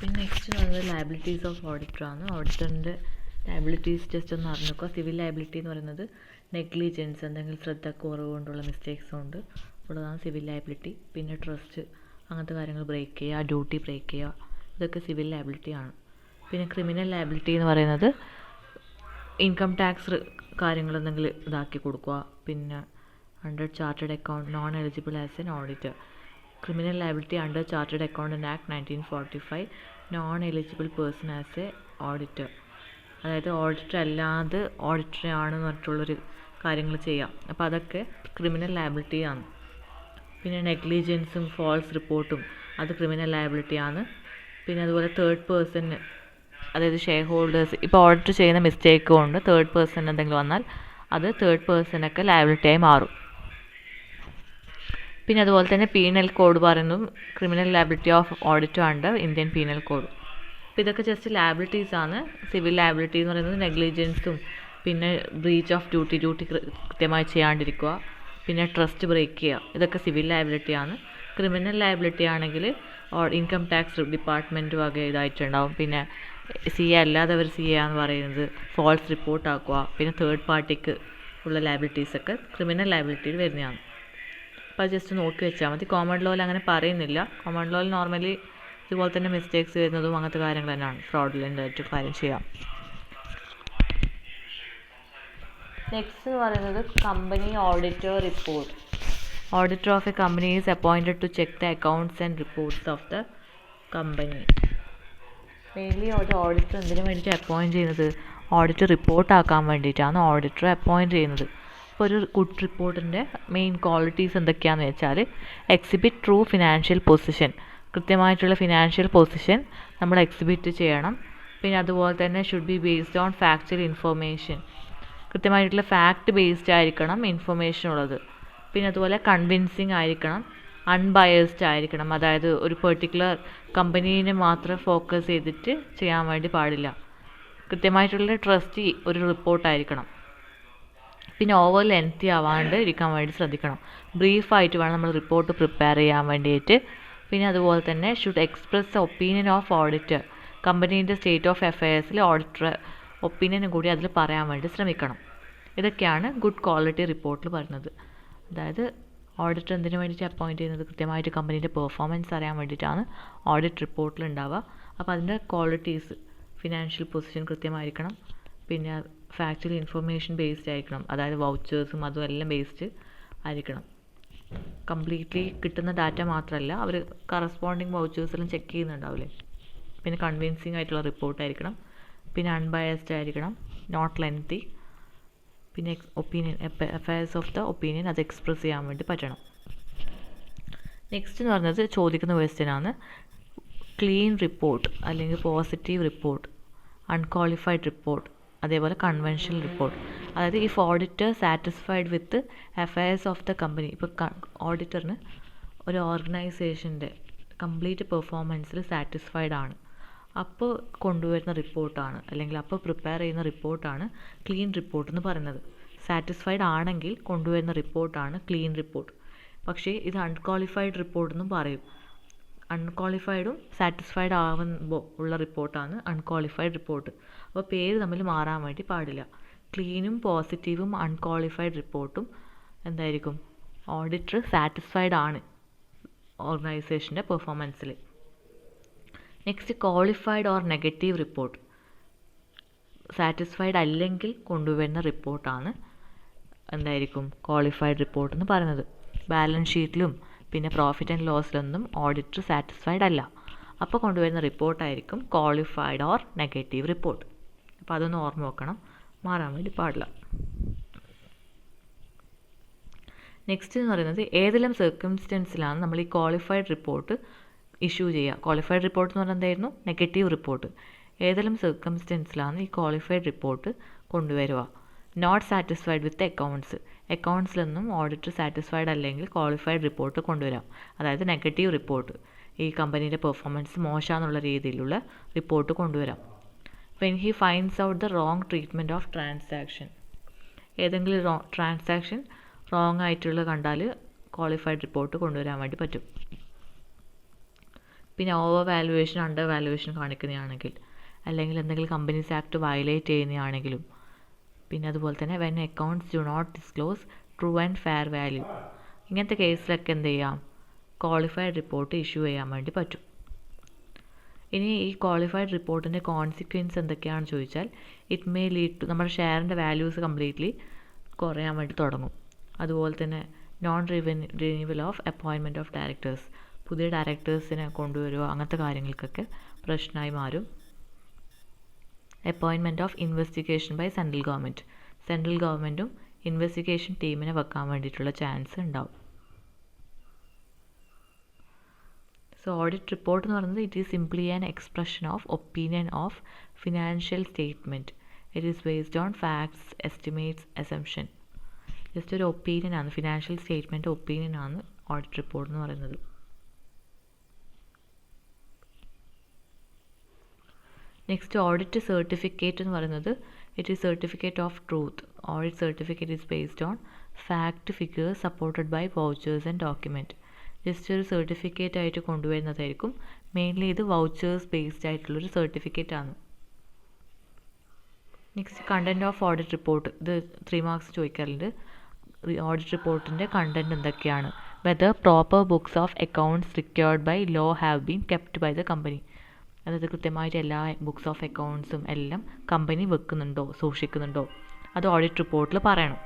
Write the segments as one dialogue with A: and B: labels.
A: പിന്നെ നെക്സ്റ്റ് പറയുന്നത് liabilities of auditor ആണ്. ഓഡിറ്ററിൻ്റെ ലയബിലിറ്റീസ് ജസ്റ്റ് ഒന്ന് അറിഞ്ഞു നോക്കുക. സിവിൽ ലയബിലിറ്റി എന്ന് പറയുന്നത് നെഗ്ലിജൻസ്, എന്തെങ്കിലും ശ്രദ്ധക്കുറവ് കൊണ്ടുള്ള മിസ്റ്റേക്സ് കൊണ്ട് ഉള്ളതാണ് സിവിൽ ലയബിലിറ്റി. പിന്നെ ട്രസ്റ്റ് അങ്ങനത്തെ കാര്യങ്ങൾ ബ്രേക്ക് ചെയ്യുക, ഡ്യൂട്ടി ബ്രേക്ക് ചെയ്യുക, ഇതൊക്കെ സിവിൽ ലയബിലിറ്റി ആണ്. പിന്നെ ക്രിമിനൽ ലയബിലിറ്റി എന്ന് പറയുന്നത് ഇൻകം ടാക്സ് കാര്യങ്ങൾ എന്തെങ്കിലും ഇതാക്കി കൊടുക്കുക. പിന്നെ under chartered account non eligible as an auditor. Criminal liability under chartered accountant act 1945 non eligible person as A auditor. അതായത് ഓഡിറ്റർ അല്ലാതെ ഓഡിറ്റർ ആണെന്ന് പറഞ്ഞിട്ടുള്ളൊരു കാര്യങ്ങൾ ചെയ്യാം. അപ്പോൾ അതൊക്കെ ക്രിമിനൽ ലയബിലിറ്റി ആണ്. പിന്നെ നെഗ്ലിജൻസും ഫോൾസ് റിപ്പോർട്ടും അത് ക്രിമിനൽ ലയബിലിറ്റി ആണ്. പിന്നെ അതുപോലെ തേർഡ് പേഴ്സണ്, അതായത് ഷെയർ ഹോൾഡേഴ്സ്, ഇപ്പോൾ ഓഡിറ്റർ ചെയ്യുന്ന മിസ്റ്റേക്ക് കൊണ്ട് തേർഡ് പേഴ്സൺ എന്തെങ്കിലും വന്നാൽ അത് തേർഡ് പേഴ്സണൊക്കെ ലയബിലിറ്റിയായി മാറും. പിന്നെ അതുപോലെ തന്നെ പീനൽ കോഡ് പറയുന്നു criminal liability of auditor under Indian penal code. അപ്പോൾ ഇതൊക്കെ ജസ്റ്റ് ലയബിലിറ്റീസ് ആണ്. സിവിൽ ലയബിലിറ്റി എന്ന് പറയുന്നത് നെഗ്ലിജൻസും പിന്നെ ബ്രീച്ച് ഓഫ് ഡ്യൂട്ടി കൃത്യമായി ചെയ്യാണ്ടിരിക്കുക, പിന്നെ ട്രസ്റ്റ് ബ്രേക്ക് ചെയ്യുക, ഇതൊക്കെ സിവിൽ ലയബിലിറ്റി ആണ്. ക്രിമിനൽ ലയബിലിറ്റി ആണെങ്കിൽ ഇൻകം ടാക്സ് ഡിപ്പാർട്ട്മെൻറ്റ് വക ഇതായിട്ടുണ്ടാവും. പിന്നെ സി എ അല്ലാത്തവർ സി എ എന്ന് പറയുന്നത് ഫോൾസ് റിപ്പോർട്ട് ആക്കുക. പിന്നെ തേർഡ് പാർട്ടിക്ക് ഉള്ള ലയബിലിറ്റീസൊക്കെ ക്രിമിനൽ ലയബിലിറ്റിയിൽ വരുന്നതാണ്. അപ്പോൾ അത് ജസ്റ്റ് നോക്കി വെച്ചാൽ മതി. കോമൺ ലോയിൽ അങ്ങനെ പറയുന്നില്ല. കോമൺ ലോയിൽ നോർമലി ഇതുപോലെ തന്നെ മിസ്റ്റേക്സ് വരുന്നതും അങ്ങനത്തെ കാര്യങ്ങൾ തന്നെയാണ്. ഫ്രോഡുലൻ്റ് ആയിട്ട് കാര്യം ചെയ്യാം. നെക്സ്റ്റ് എന്ന് പറയുന്നത് company auditor report. Auditor of a company is appointed to check the accounts and reports of the company. Mainly ഒരു ഓഡിറ്റർ എന്തിനു വേണ്ടിയിട്ട് അപ്പോയിൻറ്റ് ചെയ്യുന്നത്? ഓഡിറ്റ് റിപ്പോർട്ടാക്കാൻ വേണ്ടിയിട്ടാണ് ഓഡിറ്ററെ അപ്പോയിൻറ്റ് ചെയ്യുന്നത്. അപ്പോൾ ഒരു ഗുഡ് റിപ്പോർട്ടിൻ്റെ മെയിൻ ക്വാളിറ്റീസ് എന്തൊക്കെയാണെന്ന് വെച്ചാൽ എക്സിബിറ്റ് ട്രൂ ഫിനാൻഷ്യൽ പൊസിഷൻ, കൃത്യമായിട്ടുള്ള ഫിനാൻഷ്യൽ പൊസിഷൻ നമ്മൾ എക്സിബിറ്റ് ചെയ്യണം. പിന്നെ അതുപോലെ തന്നെ should be based on factual information, കൃത്യമായിട്ടുള്ള ഫാക്റ്റ് ബേസ്ഡ് ആയിരിക്കണം ഇൻഫർമേഷൻ ഉള്ളത്. പിന്നെ അതുപോലെ കൺവിൻസിങ് ആയിരിക്കണം, അൺബയസ്ഡ് ആയിരിക്കണം. അതായത് ഒരു പെർട്ടിക്കുലർ കമ്പനീനെ മാത്രം ഫോക്കസ് ചെയ്തിട്ട് ചെയ്യാൻ വേണ്ടി പാടില്ല. കൃത്യമായിട്ടുള്ള ട്രസ്റ്റി ഒരു റിപ്പോർട്ടായിരിക്കണം. പിന്നെ ഓവർ ലെങ്തി ആവാണ്ട് ഇരിക്കാൻ വേണ്ടി ശ്രദ്ധിക്കണം. ബ്രീഫായിട്ട് വേണം നമ്മൾ റിപ്പോർട്ട് പ്രിപ്പയർ ചെയ്യാൻ വേണ്ടിയിട്ട്. പിന്നെ അതുപോലെ തന്നെ should express the opinion of auditor, കമ്പനീൻ്റെ സ്റ്റേറ്റ് ഓഫ് അഫയേഴ്സിൽ ഓഡിറ്റർ ഒപ്പീനിയനും കൂടി അതിൽ പറയാൻ വേണ്ടി ശ്രമിക്കണം. ഇതൊക്കെയാണ് ഗുഡ് ക്വാളിറ്റി റിപ്പോർട്ടിൽ പറയുന്നത്. അതായത് ഓഡിറ്റർ എന്തിനു വേണ്ടിയിട്ട് അപ്പോയിൻറ്റ് ചെയ്യുന്നത്? കൃത്യമായിട്ട് കമ്പനീൻ്റെ പെർഫോമൻസ് അറിയാൻ വേണ്ടിയിട്ടാണ് ഓഡിറ്റ് റിപ്പോർട്ടിൽ ഉണ്ടാവുക. അപ്പോൾ അതിൻ്റെ ക്വാളിറ്റീസ് ഫിനാൻഷ്യൽ പൊസിഷൻ കൃത്യമായിരിക്കണം, പിന്നെ ഫാക്ച്വൽ ഇൻഫർമേഷൻ ബേസ്ഡ് ആയിരിക്കണം, അതായത് വൗച്ചേഴ്സും അതും എല്ലാം ബേസ്ഡ് ആയിരിക്കണം. കംപ്ലീറ്റ്ലി കിട്ടുന്ന ഡാറ്റ മാത്രമല്ല, അവർ കറസ്പോണ്ടിങ് വൗച്ചേഴ്സെല്ലാം ചെക്ക് ചെയ്യുന്നുണ്ടാവില്ലേ. പിന്നെ കൺവിൻസിങ് ആയിട്ടുള്ള റിപ്പോർട്ടായിരിക്കണം. പിന്നെ അൺബയസ്ഡ് ആയിരിക്കണം, നോട്ട് ലെങ്തി. പിന്നെ opinion affairs of the opinion അത് എക്സ്പ്രസ് ചെയ്യാൻ വേണ്ടി പറ്റണം. നെക്സ്റ്റ് എന്ന് പറയുന്നത് ചോദിക്കുന്ന ക്വസ്റ്റ്യൻ ആണ് ക്ലീൻ റിപ്പോർട്ട് അല്ലെങ്കിൽ പോസിറ്റീവ് റിപ്പോർട്ട്, അൺക്വാളിഫൈഡ് റിപ്പോർട്ട്, അതേപോലെ കൺവെൻഷണൽ റിപ്പോർട്ട്. അതായത് if auditor satisfied with affairs of the company, ഇപ്പോൾ ഓഡിറ്ററിന് ഒരു ഓർഗനൈസേഷൻ്റെ കംപ്ലീറ്റ് പെർഫോമൻസിൽ സാറ്റിസ്ഫൈഡ് ആണ്, അപ്പോൾ കൊണ്ടുവരുന്ന റിപ്പോർട്ടാണ് അല്ലെങ്കിൽ അപ്പോൾ പ്രിപ്പയർ ചെയ്യുന്ന റിപ്പോർട്ടാണ് ക്ലീൻ റിപ്പോർട്ട് എന്ന് പറയുന്നത്. സാറ്റിസ്ഫൈഡ് ആണെങ്കിൽ കൊണ്ടുവരുന്ന റിപ്പോർട്ടാണ് ക്ലീൻ റിപ്പോർട്ട്. പക്ഷേ ഇത് അൺക്വാളിഫൈഡ് റിപ്പോർട്ട് എന്നും പറയും. അൺക്വാളിഫൈഡും സാറ്റിസ്ഫൈഡ് ആവുമ്പോൾ ഉള്ള റിപ്പോർട്ടാണ് അൺക്വാളിഫൈഡ് റിപ്പോർട്ട്. അപ്പോൾ പേര് തമ്മിൽ മാറാൻ വേണ്ടി പാടില്ല. ക്ലീനും പോസിറ്റീവും അൺക്വാളിഫൈഡ് റിപ്പോർട്ടും എന്തായിരിക്കും? ഓഡിറ്റർ സാറ്റിസ്ഫൈഡ് ആണ് ഓർഗനൈസേഷൻ്റെ പെർഫോമൻസിൽ. Next qualified or negative report. Satisfied അല്ലെങ്കിൽ കൊണ്ടുവരുന്ന റിപ്പോർട്ടാണ് എന്തായിരിക്കും? ക്വാളിഫൈഡ് റിപ്പോർട്ട് എന്ന് പറയുന്നത്. ബാലൻസ് ഷീറ്റിലും പിന്നെ പ്രോഫിറ്റ് ആൻഡ് ലോസിലൊന്നും ഓഡിറ്റർ സാറ്റിസ്ഫൈഡ് അല്ല, അപ്പോൾ കൊണ്ടുവരുന്ന റിപ്പോർട്ടായിരിക്കും ക്വാളിഫൈഡ് ഓർ നെഗറ്റീവ് റിപ്പോർട്ട്. അപ്പോൾ അതൊന്ന് ഓർമ്മ വെക്കണം, മാറാൻ വേണ്ടി പാടില്ല. നെക്സ്റ്റ് എന്ന് പറയുന്നത് ഏതെല്ലാം സർക്കംസ്റ്റൻസിലാണ് നമ്മൾ ഈ ക്വാളിഫൈഡ് റിപ്പോർട്ട് ഇഷ്യൂ ചെയ്യുക. ക്വാളിഫൈഡ് റിപ്പോർട്ട് എന്ന് പറഞ്ഞാൽ എന്തായിരുന്നു? Negative report. ഏതെല്ലാം സർക്കംസ്റ്റൻസിലാണ് ഈ ക്വാളിഫൈഡ് റിപ്പോർട്ട് കൊണ്ടുവരിക? നോട്ട് സാറ്റിസ്ഫൈഡ് വിത്ത് അക്കൗണ്ട്സിലൊന്നും ഓഡിറ്റർ സാറ്റിസ്ഫൈഡ് അല്ലെങ്കിൽ ക്വാളിഫൈഡ് റിപ്പോർട്ട് കൊണ്ടുവരാം. അതായത് നെഗറ്റീവ് റിപ്പോർട്ട്, ഈ കമ്പനീൻ്റെ പെർഫോമൻസ് മോശമെന്നുള്ള രീതിയിലുള്ള റിപ്പോർട്ട് കൊണ്ടുവരാം. When he finds out the wrong treatment of transaction, ഏതെങ്കിലും ട്രാൻസാക്ഷൻ റോങ് ആയിട്ടുള്ള കണ്ടാൽ ക്വാളിഫൈഡ് റിപ്പോർട്ട് കൊണ്ടുവരാൻ വേണ്ടി പറ്റും. പിന്നെ ഓവർ വാല്യുവേഷൻ അണ്ടർ വാല്യുവേഷൻ കാണിക്കുന്നതാണെങ്കിൽ, അല്ലെങ്കിൽ എന്തെങ്കിലും കമ്പനീസ് ആക്ട് വയലേറ്റ് ചെയ്യുന്നതാണെങ്കിലും, പിന്നെ അതുപോലെ തന്നെ when accounts do not disclose true and fair value, ഇങ്ങനത്തെ കേസിലൊക്കെ എന്ത് ചെയ്യാം, ക്വാളിഫൈഡ് റിപ്പോർട്ട് ഇഷ്യൂ ചെയ്യാൻ വേണ്ടി പറ്റും. ഇനി ഈ ക്വാളിഫൈഡ് റിപ്പോർട്ടിൻ്റെ കോൺസിക്വൻസ് എന്തൊക്കെയാണെന്ന് ചോദിച്ചാൽ, ഇറ്റ് മേ ലീഡ് ടു നമ്മുടെ ഷെയറിൻ്റെ വാല്യൂസ് കംപ്ലീറ്റ്ലി കുറയാൻ വേണ്ടി തുടങ്ങും. അതുപോലെ തന്നെ non renewal of appointment of directors, പുതിയ ഡയറക്ടേഴ്സിനെ കൊണ്ടുവരിക, അങ്ങനത്തെ കാര്യങ്ങൾക്കൊക്കെ പ്രശ്നമായി മാറും. Appointment of investigation by central ഗവൺമെൻറ്റും ഇൻവെസ്റ്റിഗേഷൻ ടീമിനെ വെക്കാൻ വേണ്ടിയിട്ടുള്ള ചാൻസ് ഉണ്ടാവും. സോ ഓഡിറ്റ് റിപ്പോർട്ട് എന്ന് പറയുന്നത് it is simply an expression of opinion of financial statement. It is based on facts, estimates, assumption. Just ഒരു ഒപ്പീനിയനാണ്, ഫിനാൻഷ്യൽ സ്റ്റേറ്റ്മെൻറ്റ് ഒപ്പീനിയനാണ് ഓഡിറ്റ് റിപ്പോർട്ട് എന്ന് പറയുന്നത്. നെക്സ്റ്റ് ഓഡിറ്റ് സർട്ടിഫിക്കറ്റ് എന്ന് പറയുന്നത് it is certificate of truth. Audit certificate is based on fact, figures supported by vouchers and document. Just ഒരു certificate ആയിട്ട് കൊണ്ടുവരുന്നതായിരിക്കും. മെയിൻലി ഇത് വൗച്ചേഴ്സ് ബേസ്ഡ് ആയിട്ടുള്ളൊരു സർട്ടിഫിക്കറ്റ് ആണ്. Next content of audit report, ഇത് 3 marks ചോദിക്കാറുണ്ട്. ഓഡിറ്റ് റിപ്പോർട്ടിൻ്റെ കണ്ടൻറ് എന്തൊക്കെയാണ്? Whether proper books of accounts required by law have been kept by the company. അതായത് കൃത്യമായിട്ട് എല്ലാ ബുക്സ് ഓഫ് അക്കൗണ്ട്സും എല്ലാം കമ്പനി വെക്കുന്നുണ്ടോ, സൂക്ഷിക്കുന്നുണ്ടോ, അത് ഓഡിറ്റ് റിപ്പോർട്ടിൽ പറയണം.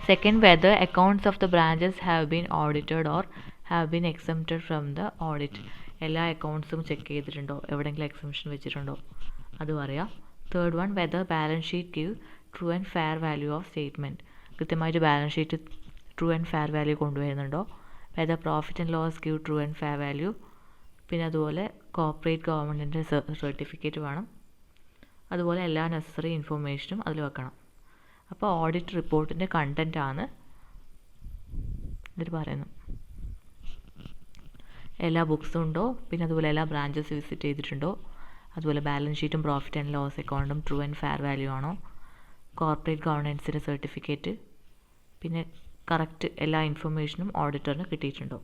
A: Second, whether accounts of the branches have been audited or have been exempted from the audit. എല്ലാ അക്കൗണ്ട്സും ചെക്ക് ചെയ്തിട്ടുണ്ടോ, എവിടെയെങ്കിലും എക്സംഷൻ വെച്ചിട്ടുണ്ടോ, അത് പറയാം. Third one, whether balance sheet give true and fair value of statement. കൃത്യമായിട്ട് balance sheet true and fair value കൊണ്ടുവരുന്നുണ്ടോ. Whether profit and loss give true and fair value. പിന്നെ അതുപോലെ കോർപ്പറേറ്റ് ഗവൺമെൻറ്റിൻ്റെ സർട്ടിഫിക്കറ്റ് വേണം. അതുപോലെ എല്ലാ നെസസറി ഇൻഫർമേഷനും അതിൽ വെക്കണം. അപ്പോൾ ഓഡിറ്റ് റിപ്പോർട്ടിൻ്റെ കണ്ടൻറ്റാണ് ഇതിൽ പറയുന്നത്. എല്ലാ ബുക്സും ഉണ്ടോ, പിന്നെ അതുപോലെ എല്ലാ ബ്രാഞ്ചസ് വിസിറ്റ് ചെയ്തിട്ടുണ്ടോ, അതുപോലെ ബാലൻസ് ഷീറ്റും പ്രോഫിറ്റ് ആൻഡ് ലോസ് അക്കൗണ്ടും ട്രൂ ആൻഡ് ഫെയർ വാല്യൂ ആണോ, കോർപ്പറേറ്റ് ഗവർണൻസിൻ്റെ സർട്ടിഫിക്കറ്റ്, പിന്നെ കറക്റ്റ് എല്ലാ ഇൻഫർമേഷനും ഓഡിറ്ററിന് കിട്ടിയിട്ടുണ്ടോ.